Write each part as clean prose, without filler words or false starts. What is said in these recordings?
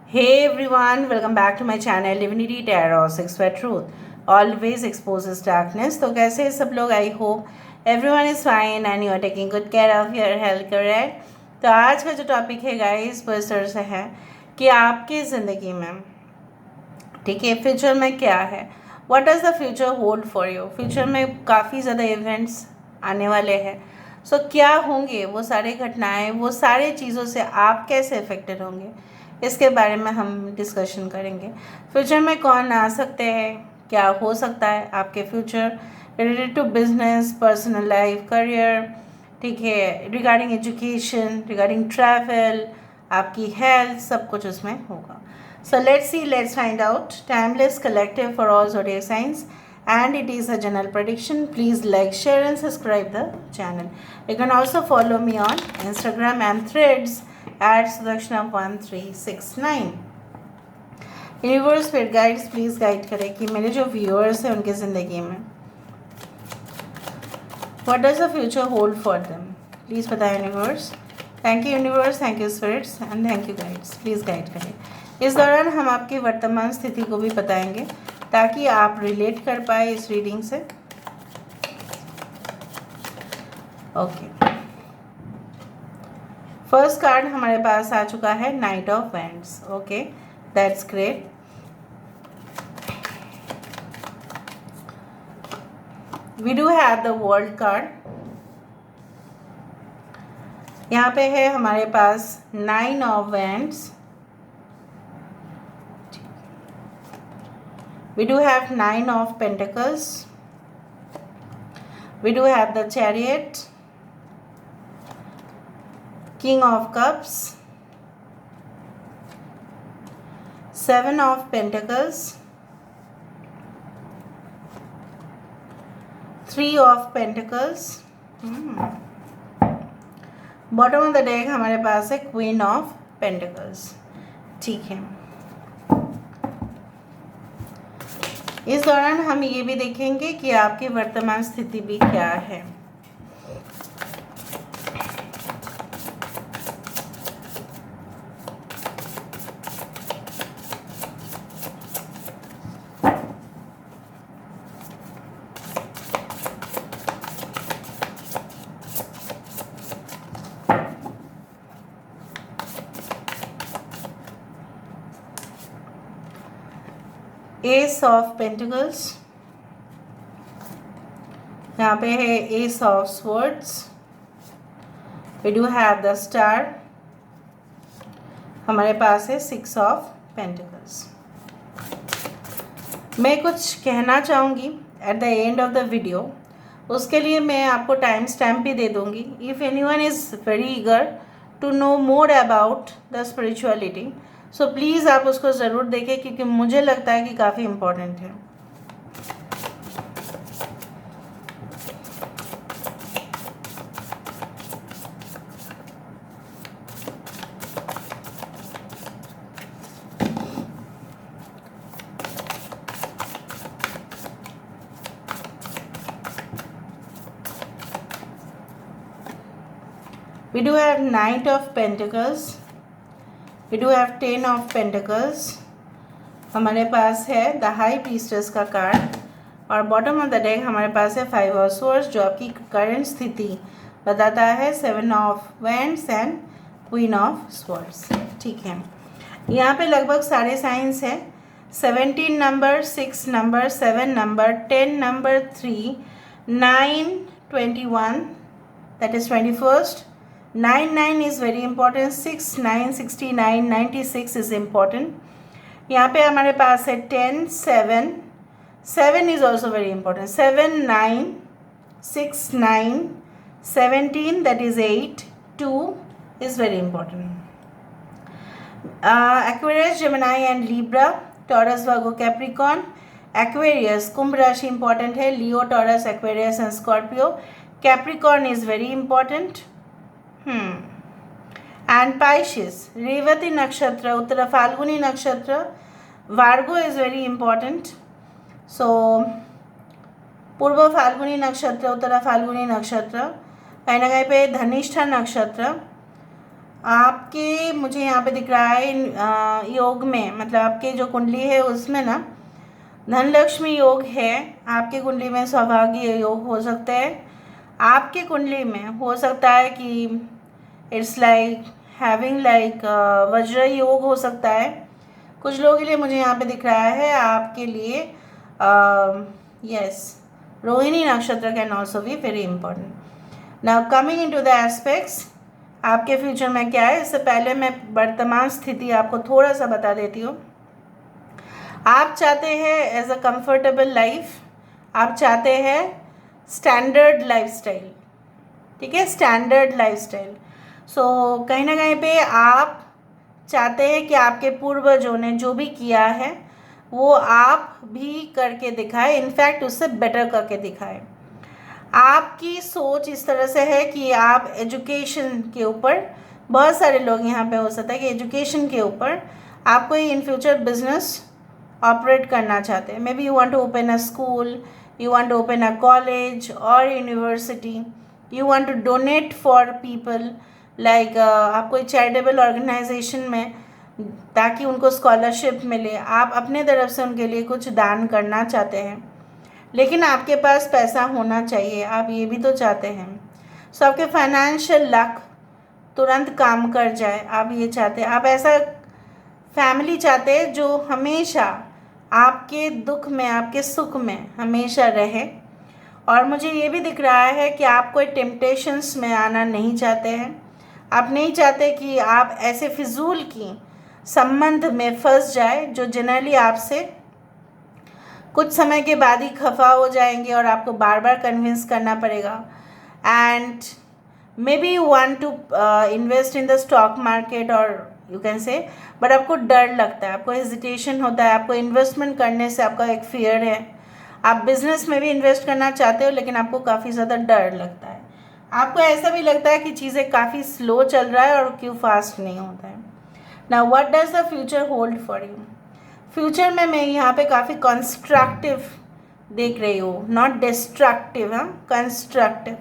Hey everyone, welcome back to my channel Divinity Tarot 6 for Truth. Always exposes darkness. तो कैसे हैं सब लोग? I hope everyone is fine and you are taking good care of your health, correct? तो आज का जो topic है गाइस वो इस तरह से है कि आपकी ज़िंदगी में, ठीक है, फ्यूचर में क्या है, what does the future hold for you. Future में काफ़ी ज़्यादा इवेंट्स आने वाले हैं। सो क्या होंगे वो सारी घटनाएं, वो सारी चीज़ों से आप कैसे अफेक्टेड होंगे, इसके बारे में हम डिस्कशन करेंगे। फ्यूचर में कौन आ सकते हैं, क्या हो सकता है आपके future related to business, personal life, career, ठीक है, रिगार्डिंग एजुकेशन, रिगार्डिंग ट्रैवल, आपकी हेल्थ, सब कुछ उसमें होगा। So let's find out. Timeless collective for all zodiac signs, and it is a general prediction. Please like, share and subscribe the channel. You can also follow me on Instagram and Threads at Sudakshana1369. Universe spirit guides please guide करें कि मेरे जो viewers हैं उनकी ज़िंदगी में what does the future hold for them. Please बताएं universe. Thank you universe, thank you spirits and thank you guides. Please guide करें। इस दौरान हम आपकी वर्तमान स्थिति को भी बताएंगे ताकि आप रिलेट कर पाए इस रीडिंग से। ओके, फर्स्ट कार्ड हमारे पास आ चुका है knight of wands. Okay, that's great. We do have the world card. यहाँ पे है हमारे पास 9 of wands. We do have 9 of Pentacles. We do have the Chariot, King of Cups, 7 of Pentacles, 3 of Pentacles. Bottom of the deck हमारे पास है Queen of Pentacles। ठीक है, इस दौरान हम ये भी देखेंगे कि आपकी वर्तमान स्थिति भी क्या है। एस ऑफ पेंटिकल्स, यहाँ पे है ace of swords. We do have the star, हमारे पास है 6 ऑफ पेंटिकल्स। मैं कुछ कहना चाहूँगी at the end of the video, उसके लिए मैं आपको टाइम स्टैम्प भी दे दूँगी। If anyone is very eager to know more about the spirituality, so please आप उसको ज़रूर देखें क्योंकि मुझे लगता है कि काफ़ी इम्पोर्टेंट है। We do have Knight of Pentacles. We do have 10 of Pentacles. हमारे पास है द हाई प्रीस्टेस का कार्ड और बॉटम ऑफ द डेक हमारे पास है 5 ऑफ स्वॉर्ड्स जो आपकी करंट स्थिति बताता है 7 of wands and queen of swords. ठीक है, यहाँ पे लगभग सारे साइंस हैं। 17 number, 6 number, 7 number, 10 number, 3, 9, 21, that is 21st, 9 is very important, 6, 9, 69, 96 is important। यहाँ पे हमारे पास है 10, 7, 7 is also very important, 7, 9, 6, 9, 17, that is 8, 2 is very important। Aquarius, Gemini and Libra, Taurus, Virgo, Capricorn, Aquarius, कुंभ राशि important है, Leo, Taurus, Aquarius and Scorpio, Capricorn is very important। And Pisces, Revati nakshatra, Uttara Phalguni nakshatra, Virgo is very important. So Purva Phalguni नक्षत्र, उत्तर फाल्गुनी नक्षत्र, कहीं ना कहीं पे धनिष्ठा नक्षत्र, आपके मुझे यहाँ पे दिख रहा है योग में, मतलब आपके जो कुंडली है उसमें ना धनलक्ष्मी योग है। आपकी कुंडली में सौभाग्य योग हो सकता है। आपकी कुंडली में हो सकता है कि इट्स लाइक हैविंग लाइक वज्र योग हो सकता है। कुछ लोगों के लिए मुझे यहाँ पे दिख रहा है आपके लिए यस रोहिणी नक्षत्र can also be very important. Now coming into the aspects, आपके फ्यूचर में क्या है, इससे पहले मैं वर्तमान स्थिति आपको थोड़ा सा बता देती हूँ। आप चाहते हैं एज अ कंफर्टेबल लाइफ, आप चाहते हैं स्टैंडर्ड लाइफस्टाइल, ठीक है, स्टैंडर्ड लाइफस्टाइल। सो कहीं ना कहीं पे आप चाहते हैं कि आपके पूर्वजों ने जो भी किया है वो आप भी करके दिखाए, इनफैक्ट उससे बेटर करके दिखाए। आपकी सोच इस तरह से है कि आप एजुकेशन के ऊपर, बहुत सारे लोग यहाँ पे हो सकता है कि एजुकेशन के ऊपर आप कोई इन फ्यूचर बिजनेस ऑपरेट करना चाहते हैं। Maybe you want to open a school, you want to open a college or university, you want to donate for people like आप कोई चैरिटेबल ऑर्गेनाइजेशन में, ताकि उनको स्कॉलरशिप मिले, आप अपने तरफ से उनके लिए कुछ दान करना चाहते हैं। लेकिन आपके पास पैसा होना चाहिए, आप ये भी तो चाहते हैं। सो आपके फाइनेंशियल लक तुरंत काम कर जाए, आप ये चाहते हैं। आप ऐसा फैमिली चाहते हैं जो हमेशा आपके दुख में, आपके सुख में हमेशा रहे। और मुझे ये भी दिख रहा है कि आप कोई टेम्पटेशंस में आना नहीं चाहते हैं। आप नहीं चाहते कि आप ऐसे फिजूल की संबंध में फंस जाए जो जनरली आपसे कुछ समय के बाद ही खफा हो जाएंगे और आपको बार बार कन्विंस करना पड़ेगा। And maybe you want to invest in the stock market और यू कैन से, बट आपको डर लगता है, आपको हेजिटेशन होता है, आपको इन्वेस्टमेंट करने से आपका एक फियर है। आप बिजनेस में भी इन्वेस्ट करना चाहते हो लेकिन आपको काफ़ी ज़्यादा डर लगता है। आपको ऐसा भी लगता है कि चीज़ें काफ़ी स्लो चल रहा है और क्यों फास्ट नहीं होता है। Now what does the future hold for you. Future में मैं यहाँ पे काफ़ी कंस्ट्रक्टिव देख रही हूँ, नॉट डिस्ट्रक्टिव, हाँ, कंस्ट्रक्टिव।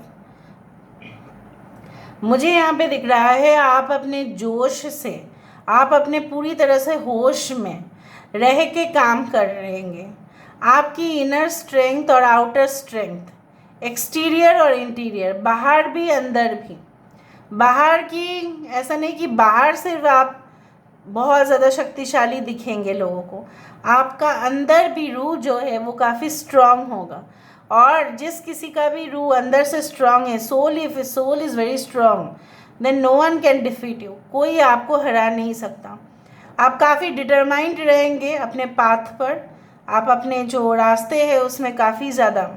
मुझे यहाँ पे दिख रहा है आप अपने जोश से, आप अपने पूरी तरह से होश में रह के काम कर रहेंगे। आपकी इनर स्ट्रेंथ और आउटर स्ट्रेंथ, एक्सटीरियर और इंटीरियर, बाहर भी अंदर भी, बाहर की ऐसा नहीं कि बाहर सिर्फ आप बहुत ज़्यादा शक्तिशाली दिखेंगे लोगों को, आपका अंदर भी रूह जो है वो काफ़ी स्ट्रांग होगा। और जिस किसी का भी रूह अंदर से स्ट्रांग है, soul, if soul is very strong then no one can defeat you, कोई आपको हरा नहीं सकता। आप काफ़ी डिटरमाइंड रहेंगे अपने पाथ पर, आप अपने जो रास्ते हैं उसमें काफ़ी ज़्यादा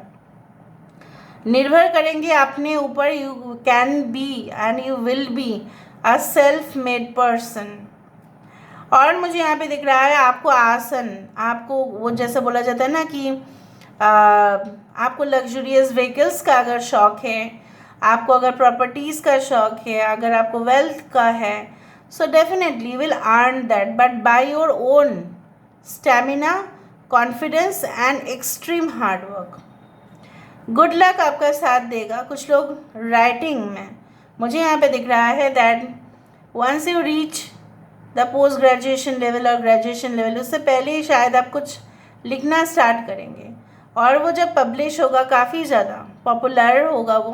निर्भर करेंगे अपने ऊपर। You can be and you will be a self made person. और मुझे यहाँ पे दिख रहा है आपको आसन, आपको वो जैसे बोला जाता है ना कि आपको लग्जूरियस व्हीकल्स का अगर शौक़ है, आपको अगर प्रॉपर्टीज़ का शौक़ है, अगर आपको वेल्थ का है, so definitely you will earn that, but by your own stamina, confidence and extreme hard work. Good luck आपका साथ देगा। कुछ लोग राइटिंग में, मुझे यहाँ पे दिख रहा है that once you reach the post graduation level और ग्रेजुएशन लेवल, उससे पहले ही शायद आप कुछ लिखना स्टार्ट करेंगे और वो जब पब्लिश होगा काफ़ी ज़्यादा पॉपुलर होगा। वो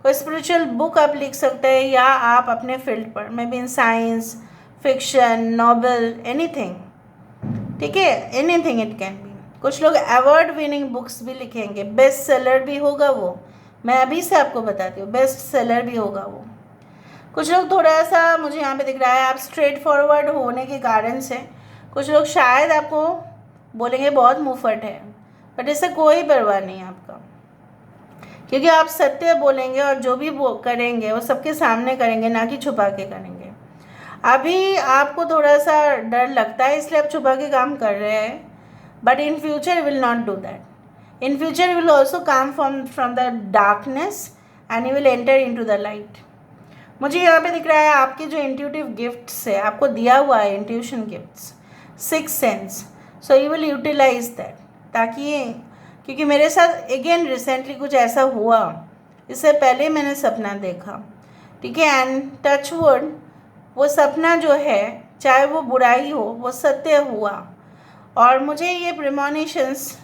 कोई स्पिरिचुअल बुक आप लिख सकते हैं या आप अपने फील्ड पर, may be in science, fiction, novel, anything, ठीक है, एनीथिंग इट कैन बी। कुछ लोग अवार्ड विनिंग बुक्स भी लिखेंगे, बेस्ट सेलर भी होगा वो, मैं अभी से आपको बताती हूँ, बेस्ट सेलर भी होगा वो। कुछ लोग थोड़ा सा मुझे यहाँ पे दिख रहा है आप स्ट्रेट फॉरवर्ड होने के कारण से कुछ लोग शायद आपको बोलेंगे बहुत मुफट है, बट इससे कोई परवाह नहीं आपका, क्योंकि आप सत्य बोलेंगे और जो भी वो करेंगे वो सबके सामने करेंगे, ना कि छुपा के करेंगे। अभी आपको थोड़ा सा डर लगता है इसलिए आप छुपा के काम कर रहे हैं, but in future will not do that. In future will also come from the darkness and you will enter in to the light. मुझे यहाँ पे दिख रहा है आपके जो इंट्यूटिव गिफ्ट्स है, आपको दिया हुआ है intuition gifts, six sense, so you will utilize that, ताकि क्योंकि मेरे साथ अगेन रिसेंटली कुछ ऐसा हुआ, इससे पहले मैंने सपना देखा, ठीक है, एंड टच वुड वो सपना जो है, चाहे वो बुराई हो, वो सत्य हुआ। और मुझे ये प्रेमोनिशंस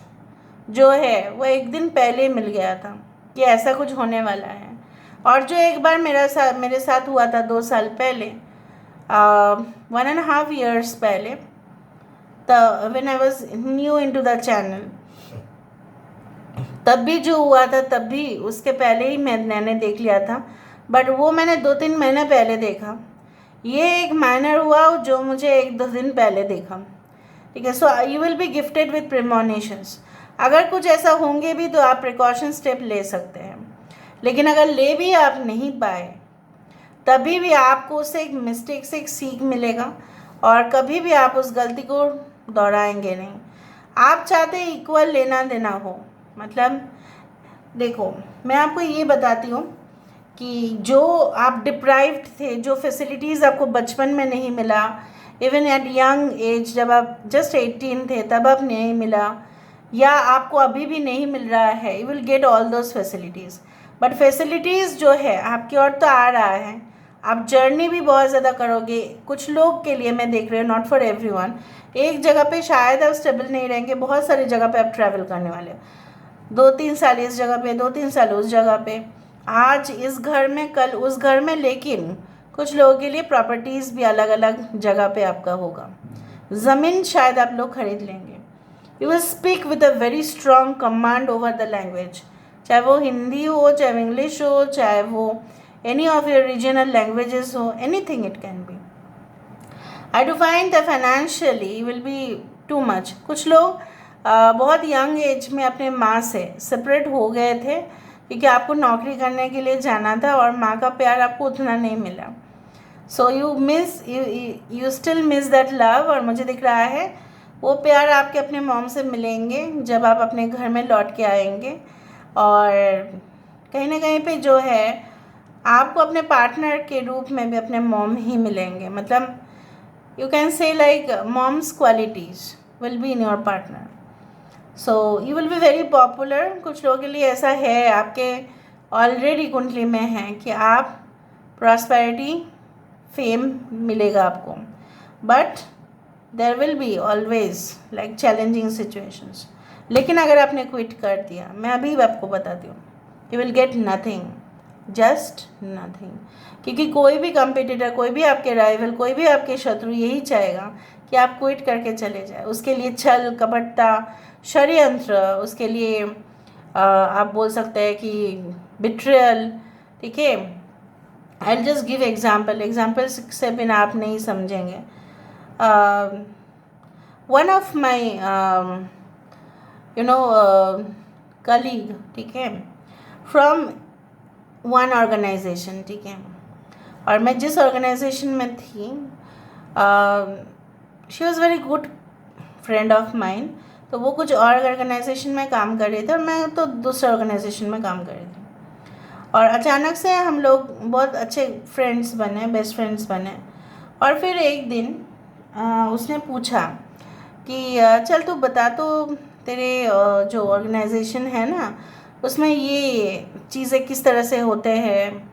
जो है वो एक दिन पहले मिल गया था कि ऐसा कुछ होने वाला है। और जो एक बार मेरे साथ हुआ था 2 साल पहले, 1.5 years पहले, when I was new into the channel, तब भी जो हुआ था, तब भी उसके पहले ही मैंने देख लिया था, बट वो मैंने 2-3 महीने पहले देखा। ये एक माइनर हुआ जो मुझे 1-2 दिन पहले देखा, ठीक है। So you will be gifted with premonitions. अगर कुछ ऐसा होंगे भी तो आप प्रिकॉशन स्टेप ले सकते हैं, लेकिन अगर ले भी आप नहीं पाए तभी भी आपको उससे एक मिस्टेक से एक सीख मिलेगा, और कभी भी आप उस गलती को दोहराएंगे नहीं। आप चाहते इक्वल लेना देना हो, मतलब देखो मैं आपको ये बताती हूँ कि जो आप डिप्राइव्ड थे, जो फैसिलिटीज़ आपको बचपन में नहीं मिला, इवन एट यंग एज जब आप जस्ट 18 थे तब आप नहीं मिला, या आपको अभी भी नहीं मिल रहा है, you will get all those facilities. But facilities जो है आपकी ओर तो आ रहा है, आप जर्नी भी बहुत ज़्यादा करोगे। कुछ लोग के लिए मैं देख रही हूँ, नॉट फॉर एवरीवन, एक जगह पे शायद आप स्टेबल नहीं रहेंगे, बहुत सारी जगह पे आप ट्रैवल करने वाले हो। 2-3 साल इस जगह पे, 2-3 साल उस जगह पे, आज इस घर में, कल उस घर में। लेकिन कुछ लोगों के लिए प्रॉपर्टीज़ भी अलग अलग जगह पे आपका होगा। ज़मीन शायद आप लोग खरीद लेंगे। You will speak with a very strong command over the language, चाहे वो हिंदी हो, चाहे वो इंग्लिश हो, चाहे वो any of your regional languages हो, anything it can be. I do find the financially will be too much. कुछ लोग बहुत यंग एज में अपने माँ से सेपरेट हो गए थे, क्योंकि आपको नौकरी करने के लिए जाना था और माँ का प्यार आपको उतना नहीं मिला। So you still miss that love. और मुझे दिख रहा है वो प्यार आपके अपने मॉम से मिलेंगे जब आप अपने घर में लौट के आएंगे। और कहीं ना कहीं पे जो है आपको अपने पार्टनर के रूप में भी अपने मॉम ही मिलेंगे। मतलब you can say like mom's qualities will be in your partner. So you will be very popular. कुछ लोगों के लिए ऐसा है, आपके ऑलरेडी कुंडली में है कि आप प्रॉस्पेरिटी, फेम मिलेगा आपको, but there will be always like challenging situations. लेकिन अगर आपने क्विट कर दिया, मैं अभी आपको बताती हूँ, you will get nothing, just nothing. क्योंकि कोई भी कंपटीटर, कोई भी आपके राइवल, कोई भी आपके शत्रु यही चाहेगा कि आप क्विट करके चले जाए। उसके लिए छल कपटता, षड्यंत्र, उसके लिए आप बोल सकते हैं कि बिट्रियल, ठीक है। I will just give example से बिना आप नहीं समझेंगे। वन ऑफ माई कलीग, ठीक है, फ्रॉम वन ऑर्गेनाइजेशन, ठीक है, और मैं जिस ऑर्गेनाइजेशन में थी, she was very good friend of mine. तो वो कुछ और ऑर्गेनाइजेशन में काम कर रहे थे और मैं तो दूसरे ऑर्गेनाइजेशन में काम कर रही थी। और अचानक से हम लोग बहुत अच्छे फ्रेंड्स बने, बेस्ट फ्रेंड्स बने। और फिर एक दिन उसने पूछा कि चल तू बता, तो तेरे जो ऑर्गेनाइजेशन है ना, उसमें ये चीज़ें किस तरह से होते हैं,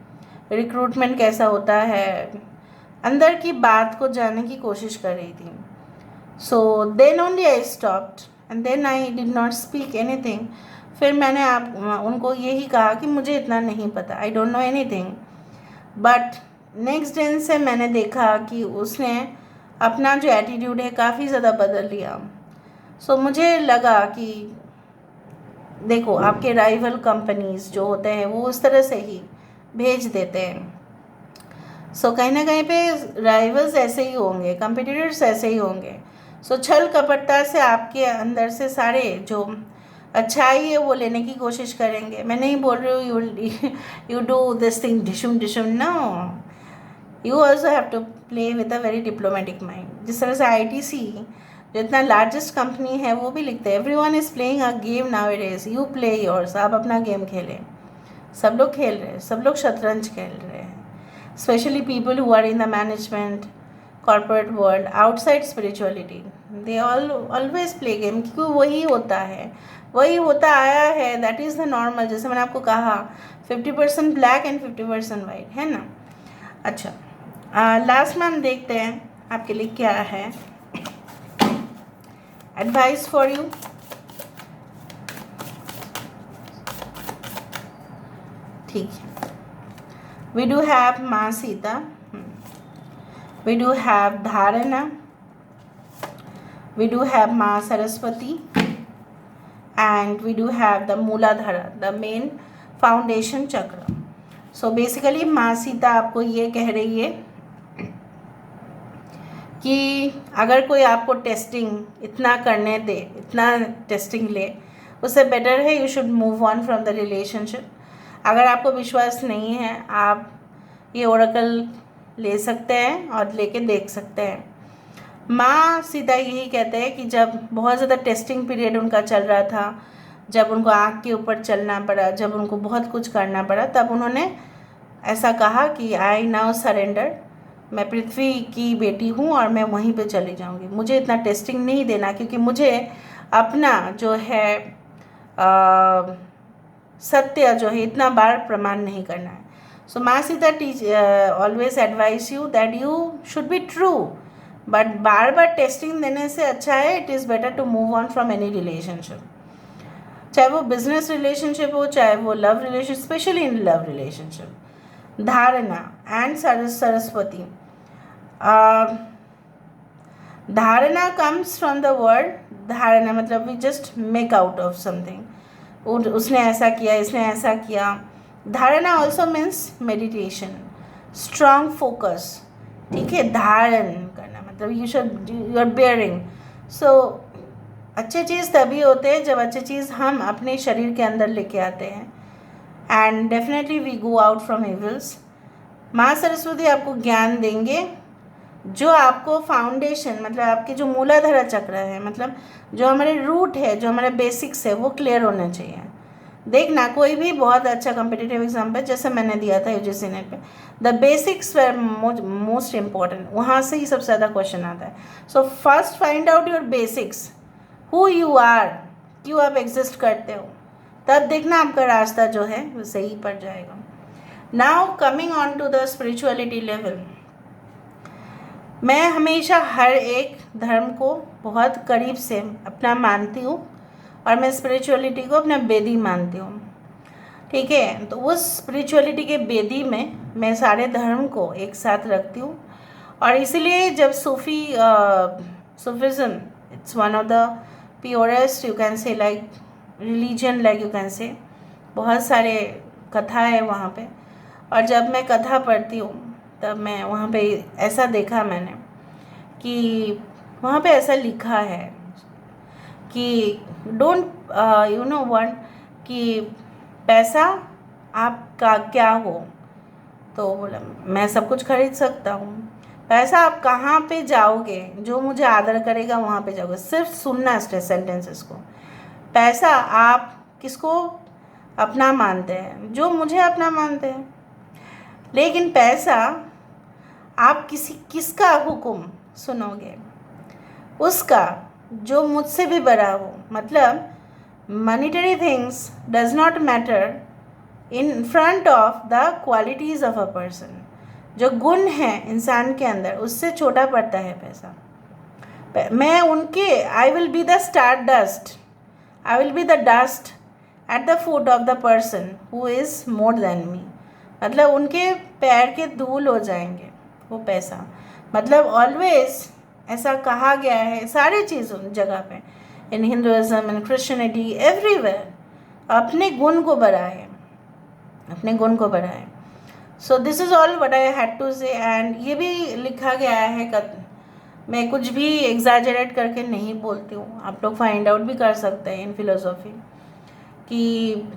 रिक्रूटमेंट कैसा होता है, अंदर की बात को जानने की कोशिश कर रही थी। So then only I stopped and then I did not speak anything. फिर मैंने उनको यही कहा कि मुझे इतना नहीं पता, आई don't know anything. But next दिन से मैंने देखा कि उसने अपना जो एटीट्यूड है काफ़ी ज़्यादा बदल लिया। सो मुझे लगा कि देखो, आपके राइवल कंपनीज जो होते हैं वो उस तरह से ही भेज देते हैं। सो कहीं ना कहीं पे राइवल्स ऐसे ही होंगे, कंपटीटर्स ऐसे ही होंगे। सो छल कपटता से आपके अंदर से सारे जो अच्छाई है वो लेने की कोशिश करेंगे। मैं नहीं बोल रही हूँ यू डू दिस थिंग डिशुम डिशुम, no, you also have to play with a very diplomatic mind. जिस तरह से ITC जो इतना लार्जेस्ट कंपनी है वो भी लिखते हैं everyone is playing a game now it is, you play yours. आप अपना गेम खेलें। सब लोग खेल रहे हैं, सब लोग शतरंज खेल रहे हैं, specially people who are in the management, corporate world, outside spirituality, they always play game, क्योंकि वही होता है, वही होता आया है, दैट इज़ द नॉर्मल। जैसे मैंने आपको कहा 50% ब्लैक एंड 50% वाइट है ना। अच्छा, लास्ट में हम देखते हैं आपके लिए क्या है एडवाइस फॉर यू। ठीक है, वी डू हैव माँ सीता, वी डू हैव धारणा, वी डू हैव माँ Saraswati, and we do have the Mooladhara, the main foundation chakra. So basically माँ सीता आपको ये कह रही है कि अगर कोई आपको टेस्टिंग इतना करने दे, इतना टेस्टिंग ले, उससे बेटर है you should move on from the relationship. अगर आपको विश्वास नहीं है, आप ये ओरेकल ले सकते हैं और लेके देख सकते हैं। माँ सीता यही कहते हैं कि जब बहुत ज़्यादा टेस्टिंग पीरियड उनका चल रहा था, जब उनको आँख के ऊपर चलना पड़ा, जब उनको बहुत कुछ करना पड़ा, तब उन्होंने ऐसा कहा कि आई नाउ सरेंडर, मैं पृथ्वी की बेटी हूँ और मैं वहीं पे चली जाऊँगी, मुझे इतना टेस्टिंग नहीं देना, क्योंकि मुझे अपना जो है सत्य जो है इतना बार प्रमाण नहीं करना है। सो माँ Sita teach always advice you that you should be true, but बार बार टेस्टिंग देने से अच्छा है, it is better to move on from any relationship, चाहे वो बिजनेस रिलेशनशिप हो, चाहे वो love relationship, specially in love relationship. Dharana and Saraswati, dharana comes from the word dharana, मतलब we just make out of something, उसने ऐसा किया, इसने ऐसा किया। Dharana also means meditation, strong focus, ठीक है, धारण करना मतलब यू आर बेयरिंग। सो अच्छे चीज़ तभी होते हैं जब अच्छी चीज़ हम अपने शरीर के अंदर लेके आते हैं, and definitely we go out from evils. माँ सरस्वती आपको ज्ञान देंगे, जो आपको फाउंडेशन मतलब आपके जो मूलाधारा चक्र है, मतलब जो हमारे रूट है, जो हमारे बेसिक्स है, वो क्लियर होना चाहिए। देखना कोई भी बहुत अच्छा कम्पिटिटिव एग्जाम पे, जैसे मैंने दिया था यूजीसी नेट पे, the basics were most important, वहाँ से ही सबसे ज़्यादा क्वेश्चन आता है। So first find out your basics, who you are, क्यों आप एग्जिस्ट करते हो, तब देखना आपका रास्ता जो है वो सही पड़ जाएगा। Now coming on to the spirituality level, मैं हमेशा हर एक धर्म को बहुत करीब से अपना मानती हूँ और मैं स्पिरिचुअलिटी को अपना बेदी मानती हूँ, ठीक है। तो उस स्पिरिचुअलिटी के बेदी में मैं सारे धर्म को एक साथ रखती हूँ, और इसीलिए जब Sufism it's one of the purest you can say like religion, like you can से, बहुत सारे कथा है वहाँ पे, और जब मैं कथा पढ़ती हूँ तब मैं वहाँ पे ऐसा देखा मैंने कि वहाँ पे ऐसा लिखा है कि डोंट यू नो व्हाट, कि पैसा आपका क्या हो, तो बोला मैं सब कुछ खरीद सकता हूँ, पैसा आप कहाँ पे जाओगे, जो मुझे आदर करेगा वहाँ पे जाओगे। सिर्फ सुनना सेंटेंसेस को, पैसा आप किसको अपना मानते हैं, जो मुझे अपना मानते हैं, लेकिन पैसा आप किसका हुक्म सुनोगे, उसका जो मुझसे भी बड़ा हो। मतलब monetary things does not matter in front of the qualities of a person, जो गुण है इंसान के अंदर उससे छोटा पड़ता है पैसा। मैं उनके I will be the star dust, I will be the dust at the foot of the person who is more than me, मतलब उनके पैर के धूल हो जाएंगे वो पैसा। मतलब ऑलवेज ऐसा कहा गया है सारी चीज़ों जगह पे, in Hinduism, in Christianity, everywhere, अपने गुण को बढ़ाए, अपने गुण को बढ़ाए। So this is all what I had to say, and ये भी लिखा गया है, मैं कुछ भी एग्जैजरेट करके नहीं बोलती हूँ, आप लोग फाइंड आउट भी कर सकते हैं इन फिलोसॉफी, कि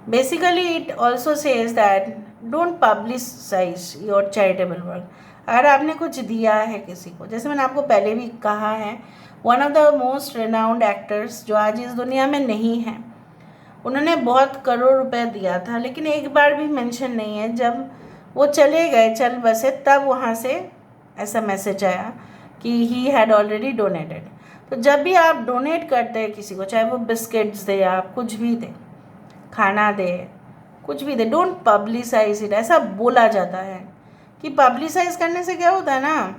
basically it also says that don't publicise your charitable work. अगर आपने कुछ दिया है किसी को, जैसे मैंने आपको पहले भी कहा है, one of the most renowned actors जो आज इस दुनिया में नहीं हैं, उन्होंने बहुत करोड़ रुपए दिया था, लेकिन एक बार भी मेंशन नहीं है, जब वो चले गए, चल बसे, तब वहाँ से ऐसा मैसेज आया कि ही हैड ऑलरेडी डोनेटेड। तो जब भी आप डोनेट करते हैं किसी को, चाहे वो बिस्किट्स दे, आप कुछ भी दे, खाना दे, कुछ भी दे, डोंट पब्लिसाइज इट। ऐसा बोला जाता है कि पब्लिसाइज करने से क्या होता है ना,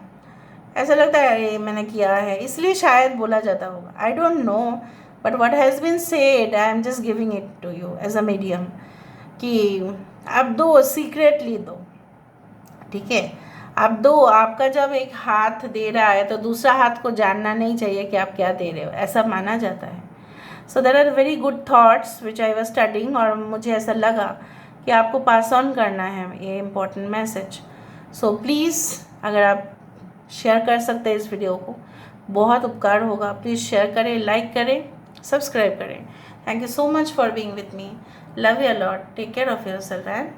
ऐसा लगता है अरे मैंने किया है, इसलिए शायद बोला जाता होगा, I don't know, but what has been said I am just giving it to you as a medium, कि आप दो, सीक्रेटली दो, ठीक है, आप दो। आपका जब एक हाथ दे रहा है तो दूसरा हाथ को जानना नहीं चाहिए कि आप क्या दे रहे हो, ऐसा माना जाता है। So there are very good thoughts which I was studying, और मुझे ऐसा लगा कि आपको पास ऑन करना है ये इम्पोर्टेंट मैसेज। सो प्लीज़ अगर आप शेयर कर सकते हैं इस वीडियो को, बहुत उपकार होगा। प्लीज़ शेयर करें, लाइक करें, सब्सक्राइब करें। Thank you so much for being with me. Love you a lot. Take care of yourself and